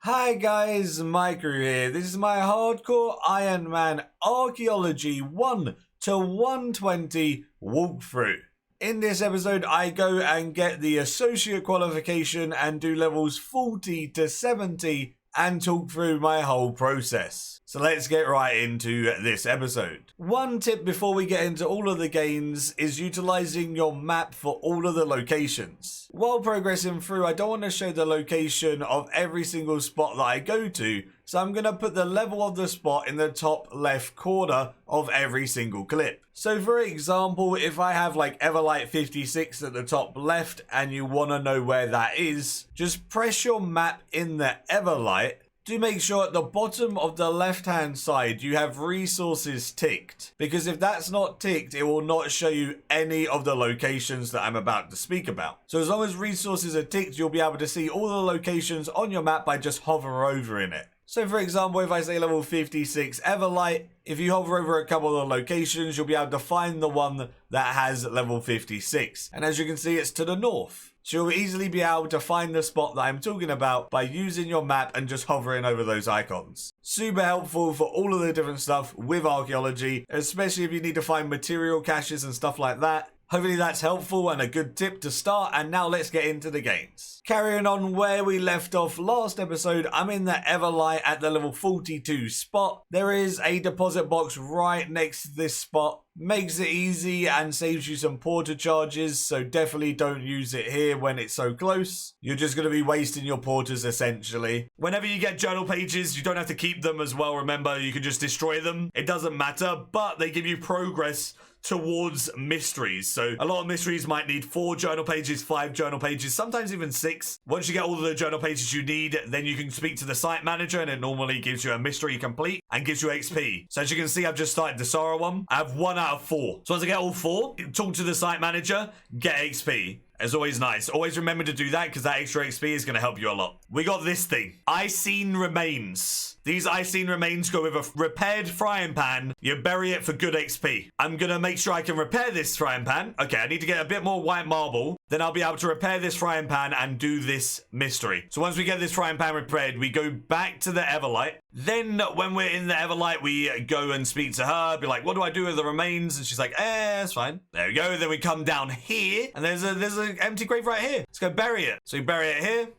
Hi guys, Maikeru here. This is my hardcore Iron Man Archaeology 1 to 120 walkthrough. In this episode, I go and get the associate qualification and do levels 40 to 70 and talk through my whole process. So let's get right into this episode. One tip before we get into all of the gains is utilizing your map for all of the locations. While progressing through, I don't want to show the location of every single spot that I go to, so I'm going to put the level of the spot in the top left corner of every single clip. So for example, if I have like Everlight 56 at the top left and you want to know where that is, just press your map in the Everlight. Do make sure at the bottom of the left hand side you have resources ticked, because if that's not ticked it will not show you any of the locations that I'm about to speak about. So as long as resources are ticked, you'll be able to see all the locations on your map by just hover over in it. So for example, if I say level 56 Everlight, if you hover over a couple of the locations, you'll be able to find the one that has level 56. And as you can see, it's to the north. So you'll easily be able to find the spot that I'm talking about by using your map and just hovering over those icons. Super helpful for all of the different stuff with archaeology, especially if you need to find material caches and stuff like that. Hopefully that's helpful and a good tip to start, and now let's get into the gains. Carrying on where we left off last episode, I'm in the Everlight at the level 42 spot. There is a deposit box right next to this spot. Makes it easy and saves you some porter charges, so definitely don't use it here when it's so close. You're just going to be wasting your porters essentially. Whenever you get journal pages, you don't have to keep them as well, remember, you can just destroy them. It doesn't matter, but they give you progress towards mysteries. So a lot of mysteries might need 4 journal pages, 5 journal pages, sometimes even 6. Once you get all of the journal pages you need, then you can speak to the site manager and it normally gives you a mystery complete and gives you XP. So as you can see, I've just started the Sara one. I have 1 out of 4. So once I get all 4, talk to the site manager, get XP. It's always nice. Always remember to do that because that extra XP is going to help you a lot. We got this thing. Icene remains. These Icene remains go with a repaired frying pan. You bury it for good XP. I'm going to make sure I can repair this frying pan. Okay, I need to get a bit more white marble. Then I'll be able to repair this frying pan and do this mystery. So once we get this frying pan repaired, we go back to the Everlight. Then when we're in the Everlight, we go and speak to her. Be like, what do I do with the remains? And she's like, that's fine. There we go. Then we come down here and there's an empty grave right here. Let's go bury it. So we bury it here.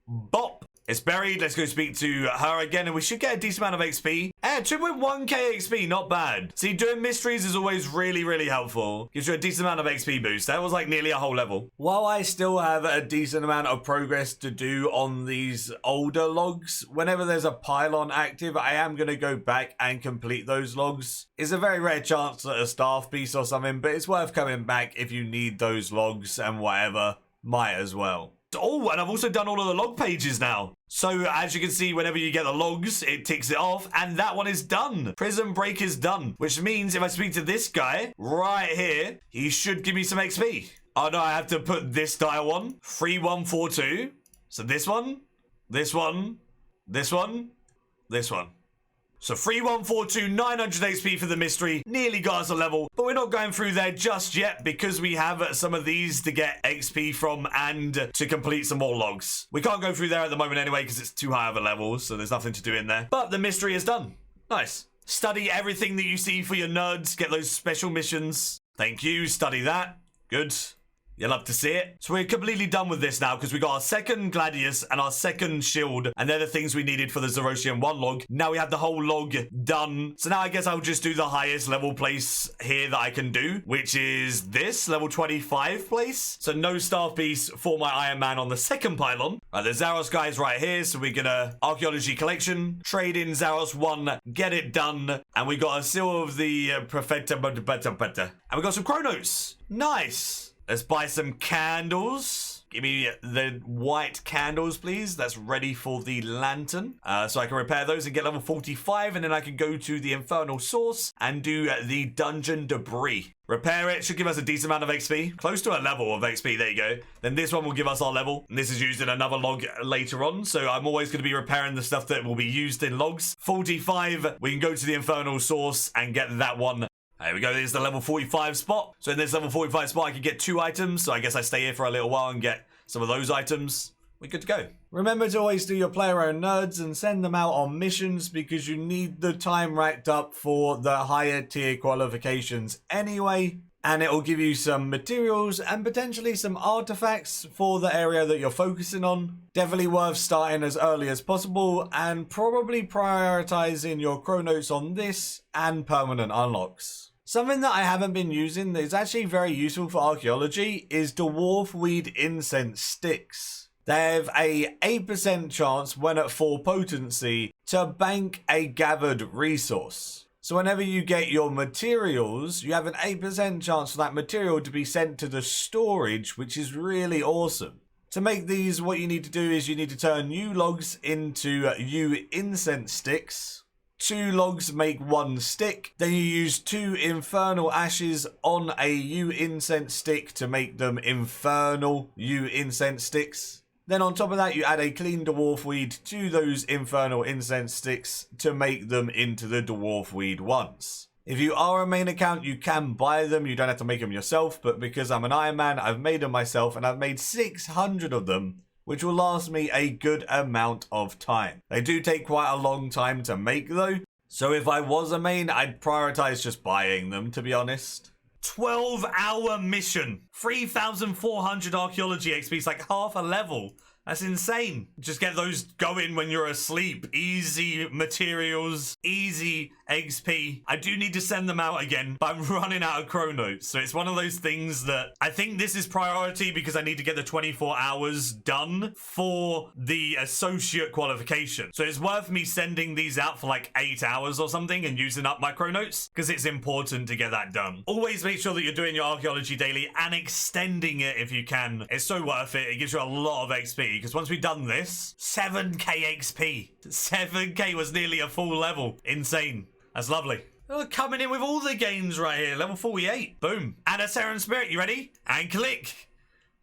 Bop. It's buried. Let's go speak to her again, and we should get a decent amount of XP. 2.1k XP, not bad. See, doing mysteries is always really, really helpful. Gives you a decent amount of XP boost. That was like nearly a whole level. While I still have a decent amount of progress to do on these older logs, whenever there's a pylon active, I am going to go back and complete those logs. It's a very rare chance at a staff piece or something, but it's worth coming back if you need those logs and whatever. Might as well. Oh, and I've also done all of the log pages now. So as you can see, whenever you get the logs, it ticks it off, and that one is done. Prison break is done, which means if I speak to this guy right here, he should give me some XP. Oh no, I have to put this dial on. 3142. So this one, this one, this one, this one. So 3142, 900 XP for the mystery, nearly got us a level, but we're not going through there just yet because we have some of these to get XP from and to complete some more logs. We can't go through there at the moment anyway because it's too high of a level, so there's nothing to do in there. But the mystery is done. Nice. Study everything that you see for your nerds, get those special missions. Thank you, study that. Good. You'll love to see it. So we're completely done with this now because we got our second Gladius and our second shield, and they're the things we needed for the Zerosian 1 log. Now we have the whole log done. So now I guess I'll just do the highest level place here that I can do, which is this level 25 place. So no staff piece for my Iron Man on the second pylon. The Zaros guys right here. So we're gonna Archaeology Collection, trade in Zaros 1, get it done. And we got a seal of the Profeta, and we got some Chronos. Nice. Let's buy some candles. Give me the white candles, please. That's ready for the lantern. So I can repair those and get level 45, and then I can go to the Infernal Source and do the dungeon debris. Repair it. Should give us a decent amount of XP. Close to a level of XP. There you go. Then this one will give us our level. And this is used in another log later on. So I'm always going to be repairing the stuff that will be used in logs. 45. We can go to the Infernal Source and get that one. There we go, there's the level 45 spot. So in this level 45 spot, I can get 2 items. So I guess I stay here for a little while and get some of those items. we're good to go. Remember to always do your player-owned nerds and send them out on missions because you need the time racked up for the higher tier qualifications anyway. And it will give you some materials and potentially some artifacts for the area that you're focusing on. Definitely worth starting as early as possible and probably prioritizing your chronos on this and permanent unlocks. Something that I haven't been using that is actually very useful for archaeology is dwarf weed incense sticks. They have a 8% chance when at full potency to bank a gathered resource. So whenever you get your materials, you have an 8% chance for that material to be sent to the storage, which is really awesome. To make these, what you need to do is you need to turn yew logs into yew incense sticks. 2 logs make 1 stick. Then you use 2 infernal ashes on a yew incense stick to make them infernal yew incense sticks. Then on top of that, you add a clean dwarf weed to those infernal incense sticks to make them into the dwarf weed ones. If you are a main account, you can buy them. You don't have to make them yourself, but because I'm an Iron Man, I've made them myself and I've made 600 of them, which will last me a good amount of time. They do take quite a long time to make though. So if I was a main, I'd prioritize just buying them, to be honest. 12-hour mission. 3,400 archaeology XP. It's like half a level. That's insane. Just get those going when you're asleep. Easy materials, easy XP. I do need to send them out again, but I'm running out of chronos. So it's one of those things that I think this is priority because I need to get the 24 hours done for the associate qualification. So it's worth me sending these out for like 8 hours or something and using up my chronos because it's important to get that done. Always make sure that you're doing your archaeology daily and extending it if you can. It's so worth it. It gives you a lot of XP. Because once we've done this, 7k XP. 7k was nearly a full level. Insane. That's lovely. Oh, coming in with all the games right here. Level 48. Boom. And a Terran Spirit. You ready? And click.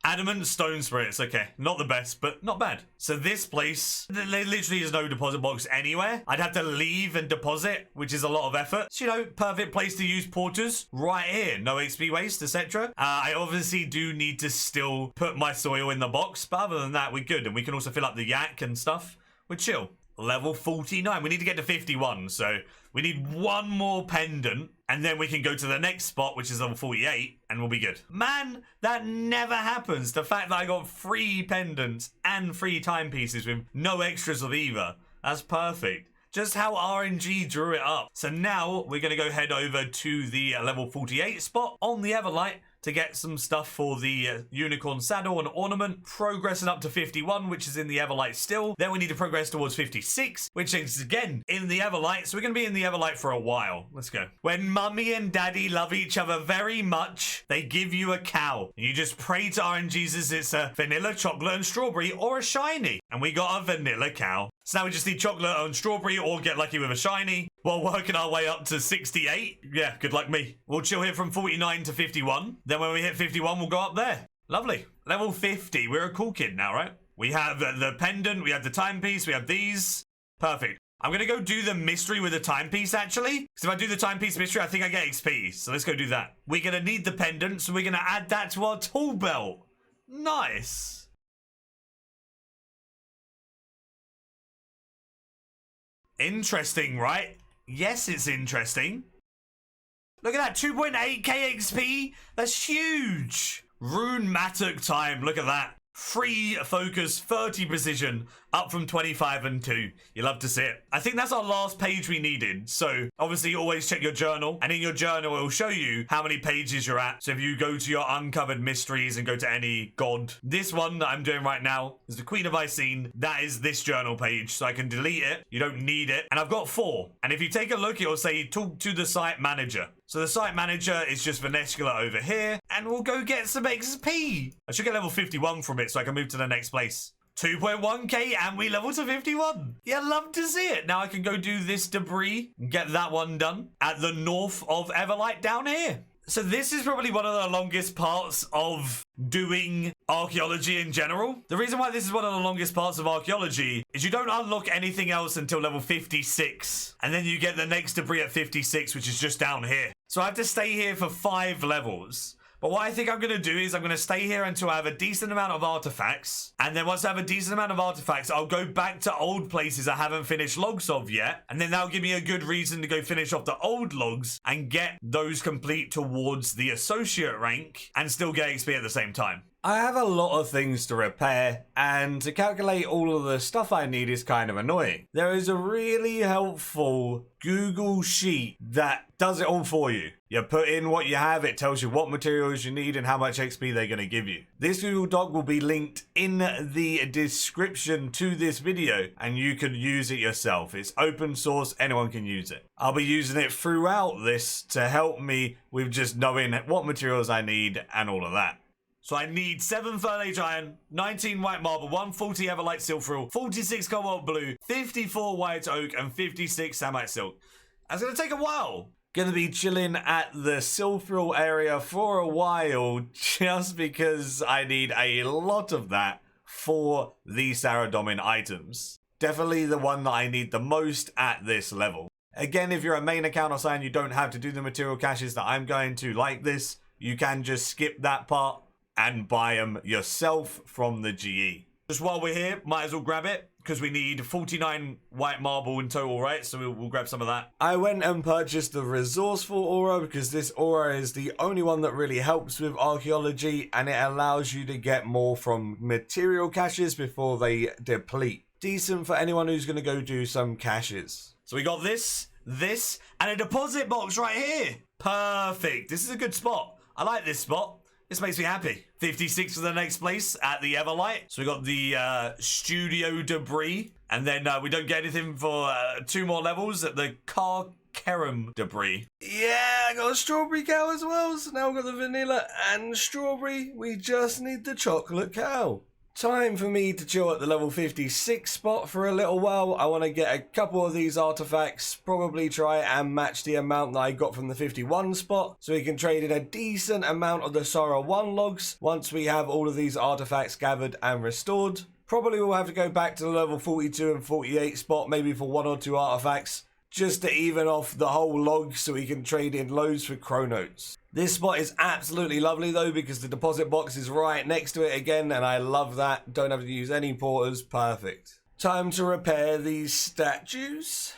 Adamant Stone Spirits. Okay, not the best, but not bad. So this place, there literally is no deposit box anywhere. I'd have to leave and deposit, which is a lot of effort. So, you know, perfect place to use porters right here. No XP waste, etc. I obviously do need to still put my soil in the box, but other than that, we're good. And we can also fill up the yak and stuff. We're chill. Level 49. We need to get to 51, so we need one more pendant, and then we can go to the next spot, which is level 48, and we'll be good. Man, that never happens. The fact that I got 3 pendants and 3 timepieces with no extras of either. That's perfect. Just how RNG drew it up. So now we're going to go head over to the level 48 spot on the Everlight to get some stuff for the unicorn saddle and ornament, progressing up to 51, which is in the Everlight still. Then we need to progress towards 56, which is again in the Everlight. So we're going to be in the Everlight for a while. Let's go. When mummy and daddy love each other very much, they give you a cow. You just pray to RNGesus it's a vanilla, chocolate, and strawberry, or a shiny. And we got a vanilla cow. So now we just need chocolate and strawberry or get lucky with a shiny while working our way up to 68. Yeah, good luck me. We'll chill here from 49 to 51. Then when we hit 51, we'll go up there. Lovely. Level 50. We're a cool kid now, right? We have the pendant. We have the timepiece. We have these. Perfect. I'm going to go do the mystery with the timepiece, actually. Because if I do the timepiece mystery, I think I get XP. So let's go do that. We're going to need the pendant, so we're going to add that to our tool belt. Nice. Interesting, right? Yes, it's interesting. Look at that, 2.8k XP. That's huge. Rune Mattock time, look at that. 3 focus, 30 precision, up from 25 and 2. You love to see it. I think that's our last page we needed. So obviously always check your journal, and in your journal it will show you how many pages you're at. So if you go to your uncovered mysteries and go to any god, this one that I'm doing right now is the Queen of Icene. That is this journal page, so I can delete it. You don't need it. And I've got 4. And if you take a look, it will say talk to the site manager. So the site manager is just Vanescula over here, and we'll go get some XP. I should get level 51 from it so I can move to the next place. 2.1k and we level to 51. Yeah, love to see it. Now I can go do this debris and get that one done at the north of Everlight down here. So this is probably one of the longest parts of doing archaeology in general. The reason why this is one of the longest parts of archaeology is you don't unlock anything else until level 56. And then you get the next debris at 56, which is just down here. So I have to stay here for 5 levels. But what I think I'm going to do is I'm going to stay here until I have a decent amount of artifacts. And then once I have a decent amount of artifacts, I'll go back to old places I haven't finished logs of yet. And then that'll give me a good reason to go finish off the old logs and get those complete towards the associate rank and still get XP at the same time. I have a lot of things to repair, and to calculate all of the stuff I need is kind of annoying. There is a really helpful Google sheet that does it all for you. You put in what you have, it tells you what materials you need and how much XP they're going to give you. This Google Doc will be linked in the description to this video, and you can use it yourself. It's open source, anyone can use it. I'll be using it throughout this to help me with just knowing what materials I need and all of that. So I need 7 Third Age Iron, 19 White Marble, 140 Everlight Silvthril, 46 Cobalt Blue, 54 White Oak, and 56 Samite Silk. That's going to take a while. Going to be chilling at the Silvthril area for a while just because I need a lot of that for the Saradomin items. Definitely the one that I need the most at this level. Again, if you're a main account or something, you don't have to do the material caches that I'm going to like this. You can just skip that part and buy them yourself from the GE. Just while we're here, might as well grab it, because we need 49 white marble in total, right? So we'll grab some of that. I went and purchased the resourceful aura, because this aura is the only one that really helps with archaeology, and it allows you to get more from material caches before they deplete. Decent for anyone who's going to go do some caches. So we got this, and a deposit box right here. Perfect. This is a good spot. I like this spot. This makes me happy. 56 for the next place at the Everlight. So we got the studio debris. And then we don't get anything for 2 more levels at the Keramos debris. Yeah, I got a strawberry cow as well. So now we've got the vanilla and strawberry. We just need the chocolate cow. Time for me to chill at the level 56 spot for a little while. I want to get a couple of these artifacts, probably try and match the amount that I got from the 51 spot, so we can trade in a decent amount of the Sara 1 logs once we have all of these artifacts gathered and restored. Probably we'll have to go back to the level 42 and 48 spot, maybe for 1 or 2 artifacts, just to even off the whole log so we can trade in loads for chronotes. This spot is absolutely lovely though, because the deposit box is right next to it again, and I love that. Don't have to use any porters. Perfect. Time to repair these statues.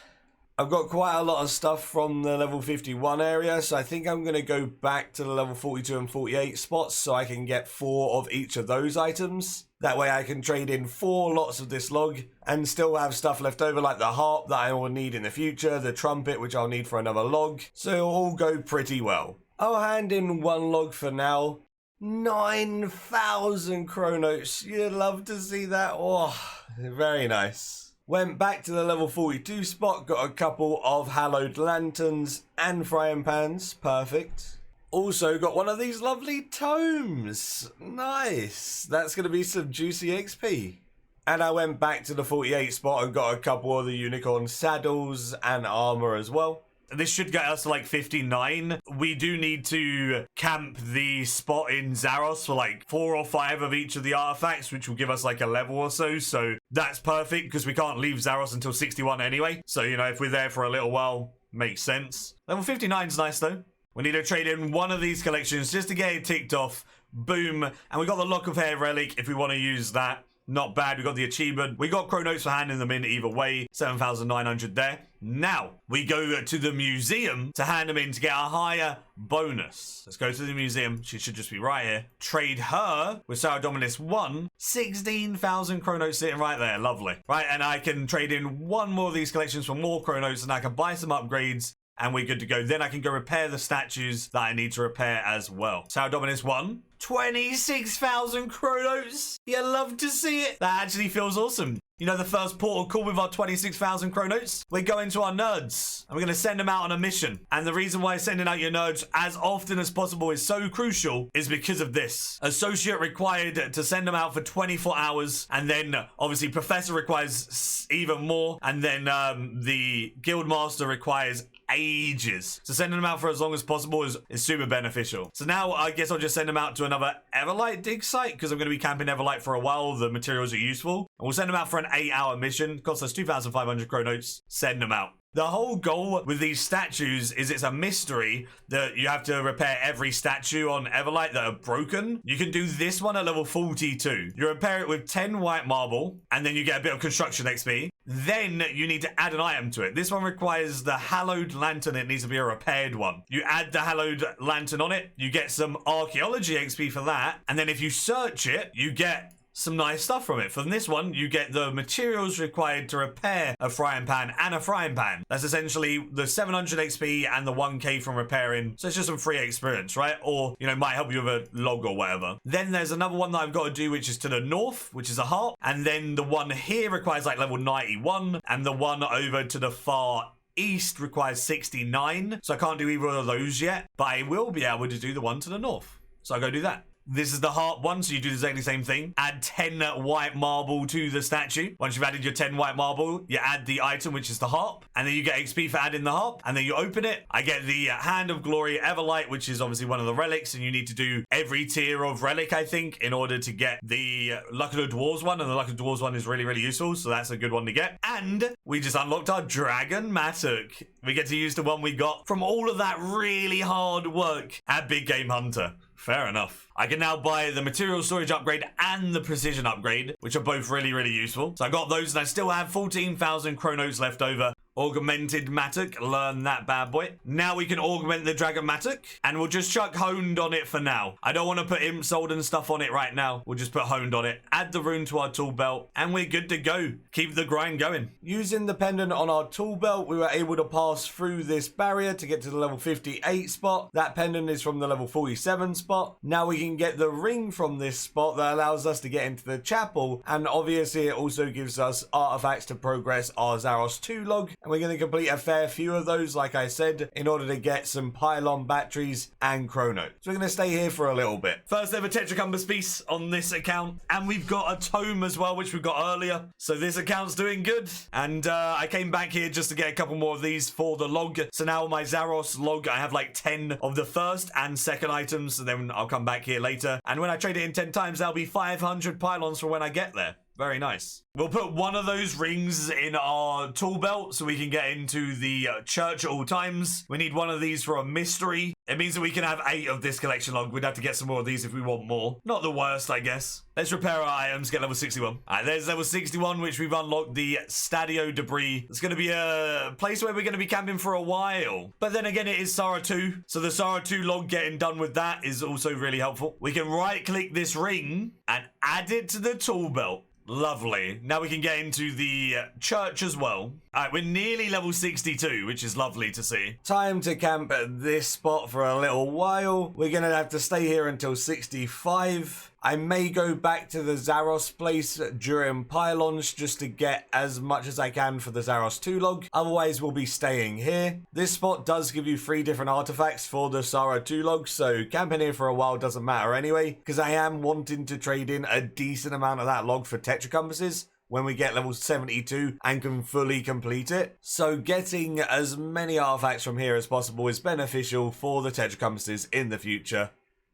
I've got quite a lot of stuff from the level 51 area, so I think I'm going to go back to the level 42 and 48 spots so I can get 4 of each of those items. That way I can trade in 4 lots of this log and still have stuff left over, like the harp that I will need in the future, the trumpet which I'll need for another log, so it'll all go pretty well. I'll hand in 1 log for now. 9,000 chronotes. You'd love to see that. Oh, very nice. Went back to the level 42 spot, got a couple of hallowed lanterns and frying pans. Perfect. Also got one of these lovely tomes. Nice. That's going to be some juicy XP. And I went back to the 48 spot and got a couple of the unicorn saddles and armor as well. This should get us to like 59. We do need to camp the spot in Zaros for like 4 or 5 of each of the artifacts, which will give us like a level or so. So that's perfect because we can't leave Zaros until 61 anyway. So, you know, if we're there for a little while, makes sense. Level 59 is nice though. We need to trade in one of these collections just to get it ticked off. Boom. And we got the Lock of Hair relic if we want to use that. Not bad. We got the achievement. We got chronotes for handing them in either way. 7,900 there. Now we go to the museum to hand them in to get a higher bonus. Let's go to the museum. She should just be right here. Trade her with Saradomin 1. 16,000 chronotes sitting right there. Lovely. Right, and I can trade in 1 more of these collections for more chronotes, and I can buy some upgrades. And we're good to go. Then I can go repair the statues that I need to repair as well. Saradomin 1. 26,000 chronotes. You love to see it. That actually feels awesome. You know, the first portal call with our 26,000 chronotes? We're going to our nerds. And we're going to send them out on a mission. And the reason why sending out your nerds as often as possible is so crucial is because of this. Associate required to send them out for 24 hours. And then, obviously, Professor requires even more. And then the Guildmaster requires ages. So sending them out for as long as possible is super beneficial. So now I guess I'll just send them out to another Everlight dig site because I'm going to be camping Everlight for a while. The materials are useful. And we'll send them out for an 8-hour mission. Costs us 2,500 chronotes. Send them out. The whole goal with these statues is it's a mystery that you have to repair every statue on Everlight that are broken. You can do this one at level 42. You repair it with 10 white marble, and then you get a bit of construction XP. Then you need to add an item to it. This one requires the hallowed lantern. It needs to be a repaired one. You add the hallowed lantern on it. You get some archaeology XP for that. And then if you search it, you get some nice stuff from it. From this one, you get the materials required to repair a frying pan and a frying pan. That's essentially the 700 XP and the 1k from repairing. So it's just some free experience, right? Or, you know, might help you with a log or whatever. Then there's another one that I've got to do, which is to the north, which is a heart. And then the one here requires like level 91. And the one over to the far east requires 69. So I can't do either of those yet. But I will be able to do the one to the north. So I'll go do that. This is the heart one, so you do the exactly same thing. Add 10 white marble to the statue. Once you've added your 10 white marble, you add the item, which is the harp. And then you get XP for adding the harp. And then you open it. I get the Hand of Glory Everlight, which is obviously one of the relics. And you need to do every tier of relic, I think, in order to get the Luck of the Dwarves one. And the Luck of the Dwarves one is really, really useful. So that's a good one to get. And we just unlocked our Dragon Mattock. We get to use the one we got from all of that really hard work at Big Game Hunter. Fair enough. I can now buy the material storage upgrade and the precision upgrade, which are both really, really useful. So I got those and I still have 14,000 chronos left over. Augmented Mattock, learn that bad boy. Now we can augment the Dragon Mattock, and we'll just chuck Honed on it for now. I don't want to put Imp Sold and stuff on it right now. We'll just put Honed on it, add the rune to our tool belt, and we're good to go. Keep the grind going. Using the pendant on our tool belt, we were able to pass through this barrier to get to the level 58 spot. That pendant is from the level 47 spot. Now we can get the ring from this spot that allows us to get into the chapel, and obviously it also gives us artifacts to progress our Zaros 2 log. And we're going to complete a fair few of those, like I said, in order to get some pylon batteries and chrono. So we're going to stay here for a little bit. First ever Tetracumbus piece on this account. And we've got a tome as well, which we got earlier. So this account's doing good. And I came back here just to get a couple more of these for the log. So now on my Zaros log, I have like 10 of the first and second items. So then I'll come back here later. And when I trade it in 10 times, that'll be 500 pylons for when I get there. Very nice. We'll put one of those rings in our tool belt so we can get into the church at all times. We need one of these for a mystery. It means that we can have 8 of this collection log. We'd have to get some more of these if we want more. Not the worst, I guess. Let's repair our items, get level 61. All right, there's level 61, which we've unlocked the Stadio debris. It's going to be a place where we're going to be camping for a while. But then again, it is Sara 2. So the Sara 2 log getting done with that is also really helpful. We can right-click this ring and add it to the tool belt. Lovely. Now we can get into the church as well. All right, we're nearly level 62, which is lovely to see. Time to camp at this spot for a little while. We're going to have to stay here until 65. I may go back to the Zaros place during pylons just to get as much as I can for the Zaros 2 log. Otherwise, we'll be staying here. This spot does give you 3 different artifacts for the Sara 2 log, so camping here for a while doesn't matter anyway, because I am wanting to trade in a decent amount of that log for Tetracompasses when we get level 72 and can fully complete it. So getting as many artifacts from here as possible is beneficial for the Tetracompasses in the future.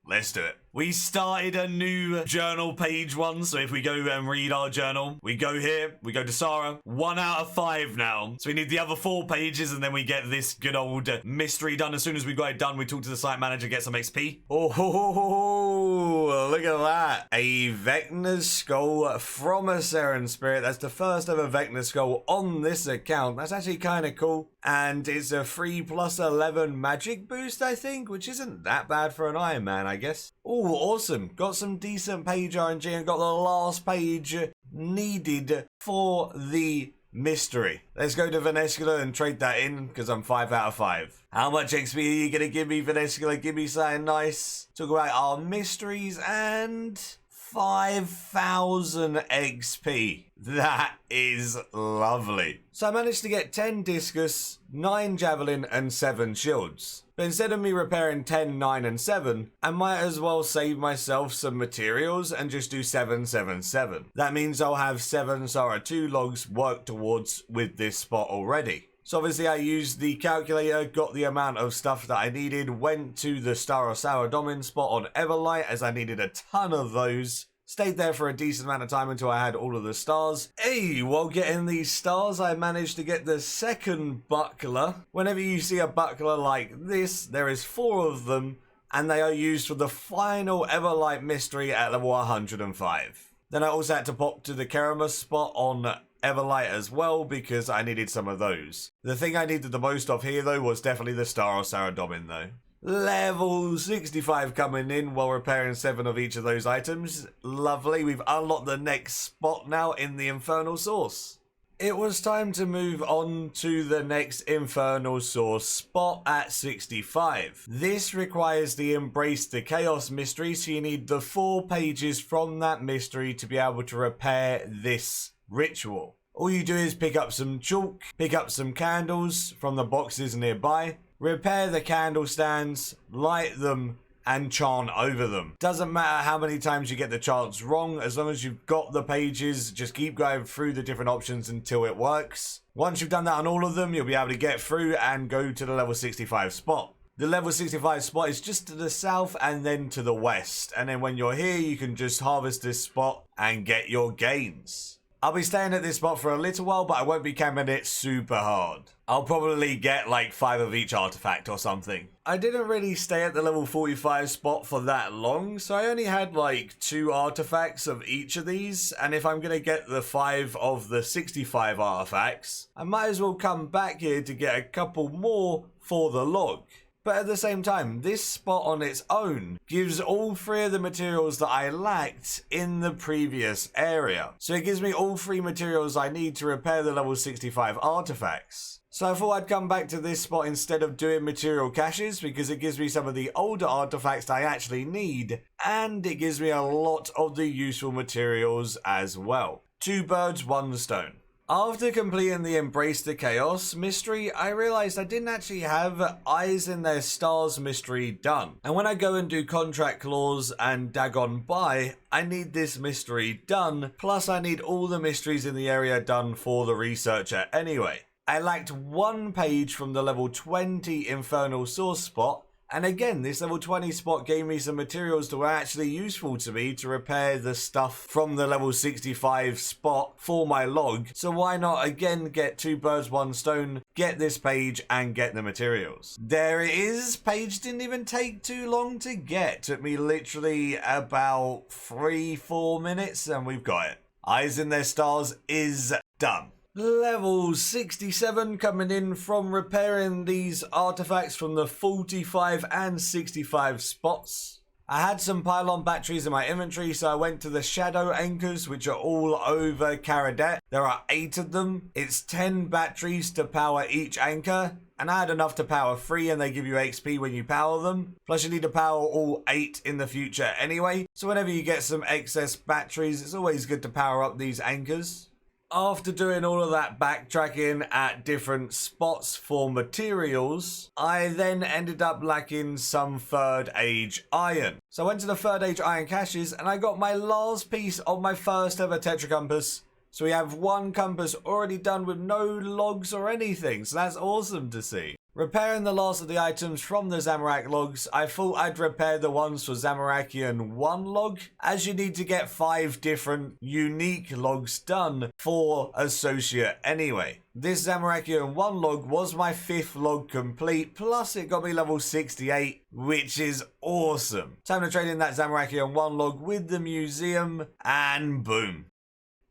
Let's do it. We started a new journal page 1, so if we go and read our journal, we go here, we go to Sara. 1 out of 5 now. So we need the other 4 pages, and then we get this good old mystery done. As soon as we got it done, we talk to the site manager, get some XP. Oh, look at that. A Vecna's skull from a Seren spirit. That's the first ever Vecna skull on this account. That's actually kind of cool. And it's a 3+11 magic boost, I think, which isn't that bad for an Iron Man, I guess. Oh, awesome. Got some decent page RNG and got the last page needed for the mystery. Let's go to Venescula and trade that in because I'm 5 out of 5. How much XP are you going to give me, Venescula? Give me something nice. Talk about our mysteries and 5,000 XP. That is lovely. So I managed to get 10 discus, 9 javelin and 7 shields. But instead of me repairing 10, 9 and 7, I might as well save myself some materials and just do 7, 7, 7. That means I'll have 7 Sara 2 logs worked towards with this spot already. So obviously I used the calculator, got the amount of stuff that I needed, went to the Saradomin spot on Everlight as I needed a ton of those. Stayed there for a decent amount of time until I had all of the stars. Hey, while getting these stars, I managed to get the second buckler. Whenever you see a buckler like this, there is 4 of them, and they are used for the final Everlight mystery at level 105. Then I also had to pop to the Keramos spot on Everlight as well because I needed some of those. The thing I needed the most of here though was definitely the Star of Saradomin though. Level 65 coming in while repairing 7 of each of those items. Lovely, we've unlocked the next spot now in the Infernal Source. It was time to move on to the next Infernal Source spot at 65. This requires the Embrace the Chaos mystery, so you need the 4 pages from that mystery to be able to repair this ritual. All you do is pick up some chalk, pick up some candles from the boxes nearby, repair the candle stands, light them, and chant over them. Doesn't matter how many times you get the chants wrong, as long as you've got the pages, just keep going through the different options until it works. Once you've done that on all of them, you'll be able to get through and go to the level 65 spot. The level 65 spot is just to the south and then to the west, and then when you're here, you can just harvest this spot and get your gains. I'll be staying at this spot for a little while, but I won't be camping it super hard. I'll probably get like 5 of each artifact or something. I didn't really stay at the level 45 spot for that long, so I only had like 2 artifacts of each of these, and if I'm going to get the 5 of the 65 artifacts, I might as well come back here to get a couple more for the log. But at the same time, this spot on its own gives all 3 of the materials that I lacked in the previous area. So it gives me all 3 materials I need to repair the level 65 artifacts. So I thought I'd come back to this spot instead of doing material caches because it gives me some of the older artifacts I actually need, and it gives me a lot of the useful materials as well. 2 birds, 1 stone. After completing the Embrace the Chaos mystery, I realized I didn't actually have Eyes in Their Stars mystery done. And when I go and do Contract Clause and Dagon Buy, I need this mystery done, plus I need all the mysteries in the area done for the researcher anyway. I lacked 1 page from the level 20 Infernal Source spot, and again, this level 20 spot gave me some materials that were actually useful to me to repair the stuff from the level 65 spot for my log. So why not again get 2 birds, 1 stone, get this page and get the materials. There it is. Page didn't even take too long to get. Took me literally about 3-4 minutes and we've got it. Eyes in Their Stars is done. Level 67 coming in from repairing these artifacts from the 45 and 65 spots. I had some pylon batteries in my inventory, so I went to the shadow anchors, which are all over Kharid-et. There are 8 of them. It's 10 batteries to power each anchor, and I had enough to power 3, and they give you XP when you power them. Plus you need to power all 8 in the future anyway, so whenever you get some excess batteries, it's always good to power up these anchors. After doing all of that backtracking at different spots for materials, I then ended up lacking some 3rd Age iron. So I went to the 3rd Age iron caches and I got my last piece of my first ever Tetra compass. So we have 1 compass already done with no logs or anything, so that's awesome to see. Repairing the last of the items from the Zamorak logs, I thought I'd repair the ones for Zamorakian 1 log, as you need to get 5 different unique logs done for Associate anyway. This Zamorakian 1 log was my 5th log complete, plus it got me level 68, which is awesome. Time to trade in that Zamorakian 1 log with the museum, and boom.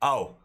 Oh.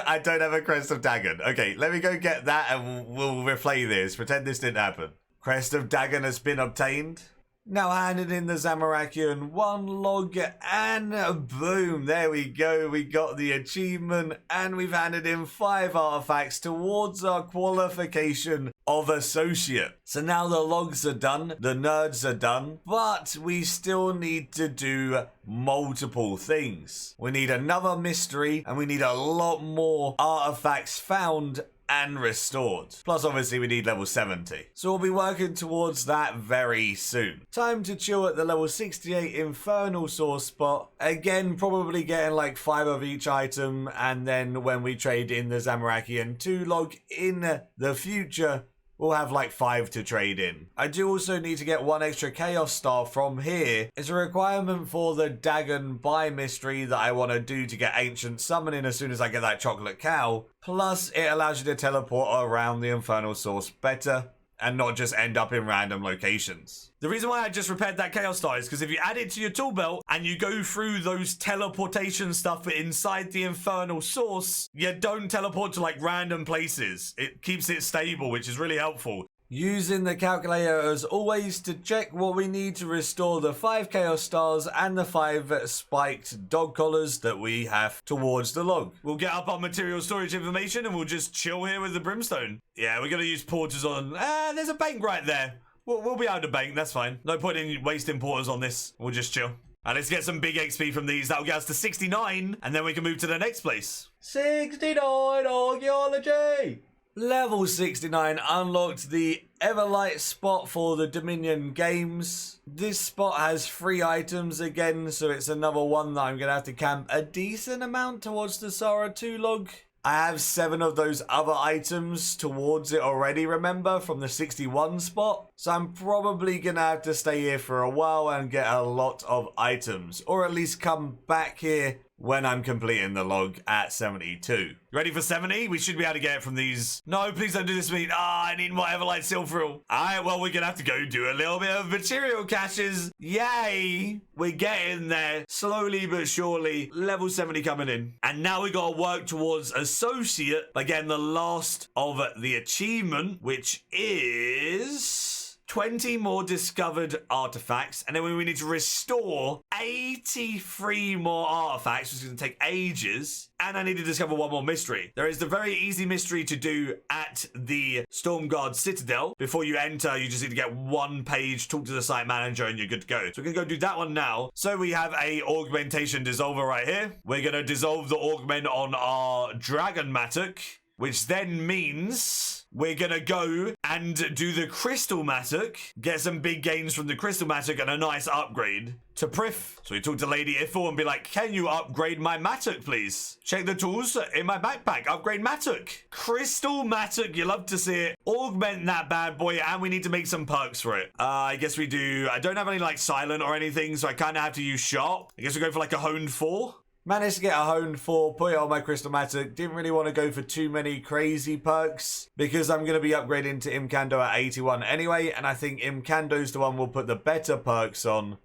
I don't have a Crest of Dagon. Okay, let me go get that and we'll replay this. Pretend this didn't happen. Crest of Dagon has been obtained. Now handed in the Zamorakian 1 log and boom, there we go. We got the achievement and we've handed in 5 artifacts towards our qualification of Associate. So now the logs are done, the nerds are done, but we still need to do multiple things. We need another mystery and we need a lot more artifacts found and restored. Plus obviously we need level 70. So we'll be working towards that very soon. Time to chill at the level 68 Infernal Source spot. Again, probably getting like 5 of each item, and then when we trade in the Zamorakian 2 log in the future, we'll have like 5 to trade in. I do also need to get 1 extra Chaos Star from here. It's a requirement for the Dagon Buy mystery that I want to do to get Ancient Summoning as soon as I get that chocolate cow. Plus, it allows you to teleport around the Infernal Source better and not just end up in random locations. The reason why I just repaired that Chaos Star is because if you add it to your tool belt and you go through those teleportation stuff inside the Infernal Source, you don't teleport to like random places. It keeps it stable, which is really helpful. Using the calculator as always to check what we need to restore the 5 Chaos Stars and the 5 spiked dog collars that we have towards the log. We'll get up our material storage information and we'll just chill here with the brimstone. Yeah, we're going to use porters on... there's a bank right there. We'll be able to bank, that's fine. No point in wasting porters on this. We'll just chill. And let's get some big XP from these. That'll get us to 69 and then we can move to the next place. 69 Archaeology! Level 69 unlocked the Everlight spot for the Dominion games. This spot has 3 items again, so it's another one that I'm going to have to camp a decent amount towards the Sara 2 log. I have 7 of those other items towards it already, remember, from the 61 spot. So I'm probably going to have to stay here for a while and get a lot of items. Or at least come back here when I'm completing the log at 72. Ready for 70? We should be able to get it from these. No, please don't do this to me. I need more Everlight Silvthril. Alright, well, we're gonna have to go do a little bit of material caches. Yay! We're getting there. Slowly but surely. Level 70 coming in. And now we gotta work towards Associate by getting the last of the achievement, which is 20 more discovered artifacts, and then we need to restore 83 more artifacts, which is going to take ages, and I need to discover 1 more mystery. There is the very easy mystery to do at the Stormguard Citadel. Before you enter, you just need to get 1 page, talk to the site manager, and you're good to go. So we're going to go do that one now. So we have a augmentation dissolver right here. We're going to dissolve the augment on our Dragon Mattock, which then means we're gonna go and do the Crystal Mattock, get some big gains from the Crystal Mattock and a nice upgrade to Prif. So we talk to Lady Ithel and be like, can you upgrade my Mattock, please? Check the tools in my backpack, upgrade Mattock. Crystal Mattock, you love to see it. Augment that bad boy, and we need to make some perks for it. I guess we do. I don't have any like silent or anything, so I kind of have to use sharp. I guess we go for like a honed 4. Managed to get a honed 4, put it on my Crystal Mattock. Didn't really want to go for too many crazy perks because I'm going to be upgrading to Imkando at 81 anyway, and I think Imkando's the one we'll put the better perks on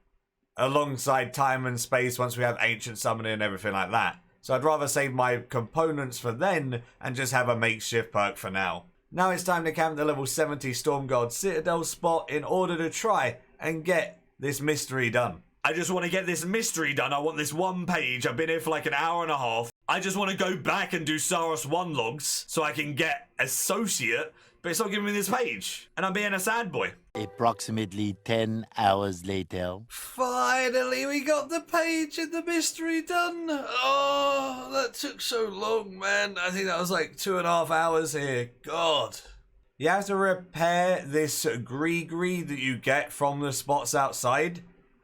alongside time and space once we have Ancient Summoning and everything like that. So I'd rather save my components for then and just have a makeshift perk for now. Now it's time to camp the level 70 Stormguard Citadel spot in order to try and get this mystery done. I just want to get this mystery done. I want this 1 page. I've been here for like an hour and a half. I just want to go back and do Saros 1 logs so I can get Associate, but it's not giving me this page. And I'm being a sad boy. Approximately 10 hours later. Finally, we got the page and the mystery done. Oh, that took so long, man. I think that was like 2.5 hours here. God. You have to repair this gree that you get from the spots outside.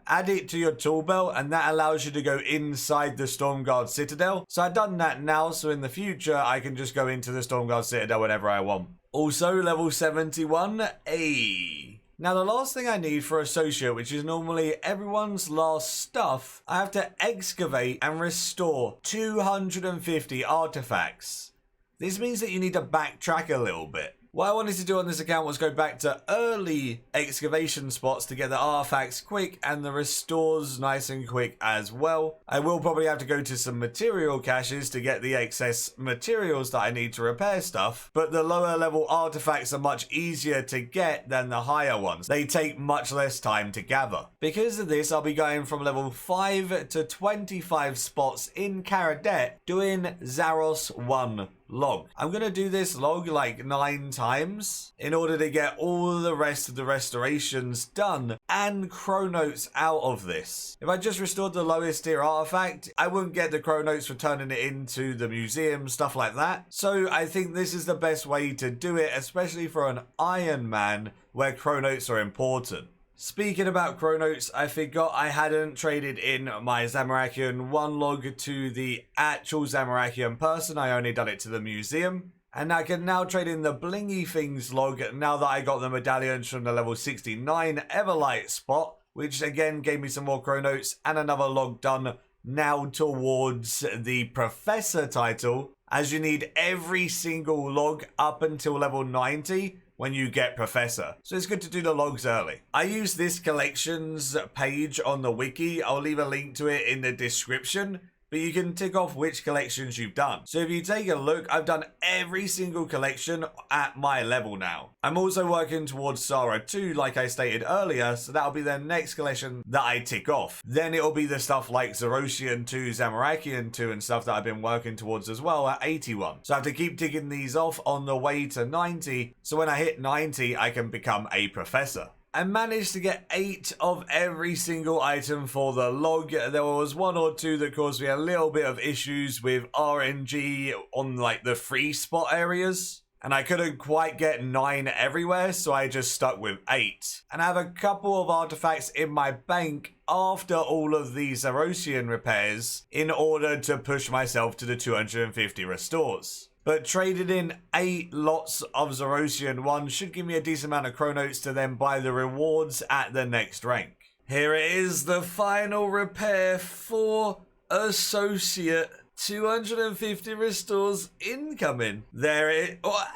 Add it to your tool belt, and that allows you to go inside the Stormguard Citadel. So I've done that now, so in the future, I can just go into the Stormguard Citadel whenever I want. Also, level 71, Now, the last thing I need for Associate, which is normally everyone's last stuff, I have to excavate and restore 250 artifacts. This means that you need to backtrack a little bit. What I wanted to do on this account was go back to early excavation spots to get the artifacts quick and the restores nice and quick as well. I will probably have to go to some material caches to get the excess materials that I need to repair stuff, but the lower level artifacts are much easier to get than the higher ones. They take much less time to gather. Because of this, I'll be going from level 5 to 25 spots in Kharid-et doing Zaros 1 log. I'm going to do this log like 9 times in order to get all the rest of the restorations done and chronotes out of this. If I just restored the lowest tier artifact, I wouldn't get the chronotes for turning it into the museum, stuff like that. So I think this is the best way to do it, especially for an Iron Man where chronotes are important. Speaking about chronotes, I forgot I hadn't traded in my Zamorakian 1 log to the actual Zamorakian person. I only done it to the museum. And I can now trade in the blingy things log now that I got the medallions from the level 69 Everlight spot, which again gave me some more chronotes and another log done now towards the professor title, as you need every single log up until level 90 when you get professor. So it's good to do the logs early. I use this collections page on the wiki. I'll leave a link to it in the description. But you can tick off which collections you've done. So if you take a look, I've done every single collection at my level now. I'm also working towards Sara 2, like I stated earlier, so that'll be the next collection that I tick off. Then it'll be the stuff like Zerosian 2, Zamorakian 2, and stuff that I've been working towards as well at 81. So I have to keep ticking these off on the way to 90, so when I hit 90, I can become a professor. I managed to get 8 of every single item for the log. There was 1 or 2 that caused me a little bit of issues with RNG on like the free spot areas. And I couldn't quite get 9 everywhere, so I just stuck with 8. And I have a couple of artifacts in my bank after all of these Zerosian repairs in order to push myself to the 250 restores. But traded in 8 lots of Zerosian 1 should give me a decent amount of chronotes to then buy the rewards at the next rank. Here it is, the final repair for Associate. 250 restores incoming. There it... Oh.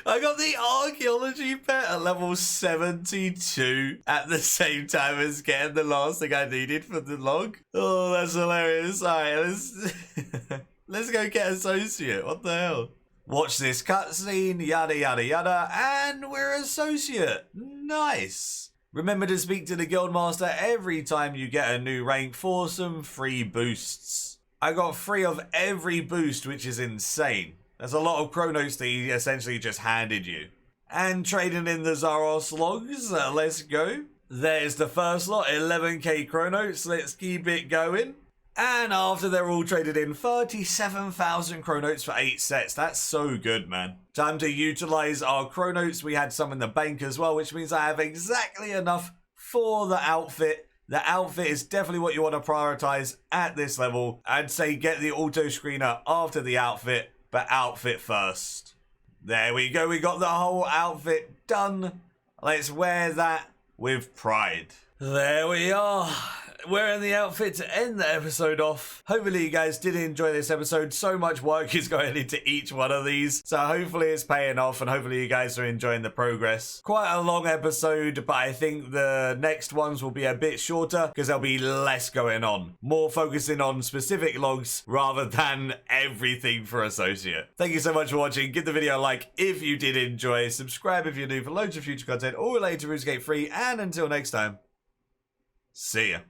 I got the Archaeology pet at level 72 at the same time as getting the last thing I needed for the log. Oh, that's hilarious. Alright, let's go get Associate. What the hell? Watch this cutscene, yada yada yada, and we're Associate. Nice. Remember to speak to the Guildmaster every time you get a new rank for some free boosts. I got 3 of every boost, which is insane. That's a lot of chronos that he essentially just handed you. And trading in the Zaros logs, let's go. There's the first lot, 11k chronos. Let's keep it going. And after they're all traded in, 37,000 chronotes for 8 sets. That's so good, man. Time to utilize our chronotes. We had some in the bank as well, which means I have exactly enough for the outfit. The outfit is definitely what you want to prioritize at this level. I'd say get the auto screener after the outfit, but outfit first. There we go. We got the whole outfit done. Let's wear that with pride. There we are. Wearing the outfit to end the episode off. Hopefully you guys did enjoy this episode. So much work is going into each one of these. So hopefully it's paying off and hopefully you guys are enjoying the progress. Quite a long episode, but I think the next ones will be a bit shorter because there'll be less going on. More focusing on specific logs rather than everything for Associate. Thank you so much for watching. Give the video a like if you did enjoy. Subscribe if you're new for loads of future content all related to Runescape 3. And until next time, see ya.